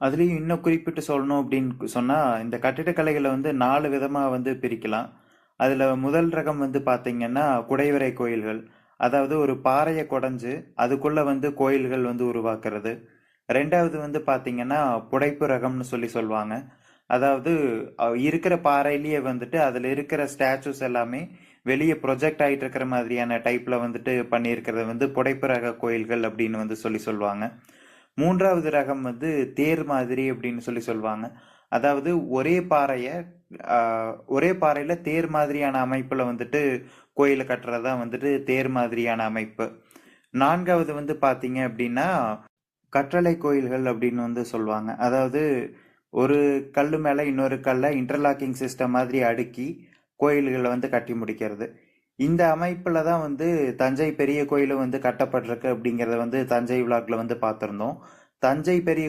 அதுலயும் இன்னும் குறிப்பிட்டு சொல்லணும் அப்படின்னு சொன்னா, இந்த கட்டிடக்கலைகளை வந்து 4 விதமா வந்து பிரிக்கலாம். அதுல முதல் ரகம் வந்து பாத்தீங்கன்னா, குடைவரை கோயில்கள். அதாவது ஒரு பாறைய குடைஞ்சு, அதுக்குள்ள வந்து கோயில்கள் வந்து உருவாக்குறது. 2வது வந்து பாத்தீங்கன்னா, புடைப்பு ரகம்னு சொல்லி சொல்லுவாங்க. அதாவது இருக்கிற பாறையிலேயே வந்துட்டு அதுல இருக்கிற ஸ்டாச்சுஸ் எல்லாமே வெளியே ப்ரொஜெக்ட் ஆயிட்டு இருக்கிற மாதிரியான டைப்ல வந்துட்டு பண்ணியிருக்கிறது வந்து புடைப்பு ரக கோயில்கள் அப்படின்னு வந்து சொல்லி சொல்லுவாங்க. 3வது ரகம் வந்து தேர் மாதிரி அப்படின்னு சொல்லி சொல்லுவாங்க. அதாவது ஒரே பாறையில தேர் மாதிரியான அமைப்புல வந்துட்டு கோயில கட்டுறது தான் வந்துட்டு தேர் மாதிரியான அமைப்பு. 4வது வந்து பாத்தீங்க அப்படின்னா கற்றளை கோயில்கள் அப்படின்னு வந்து சொல்லுவாங்க. அதாவது ஒரு கல்லு மேல இன்னொரு கல்லை இன்டர்லாக்கிங் சிஸ்டம் மாதிரி அடுக்கி கோயில்களை வந்து கட்டி முடிக்கிறது. இந்த அமைப்புல தான் வந்து தஞ்சை பெரிய கோயிலும் வந்து கட்டப்பட்டிருக்கு அப்படிங்கறத வந்து தஞ்சை விழாக்ல வந்து பார்த்திருந்தோம். தஞ்சை பெரிய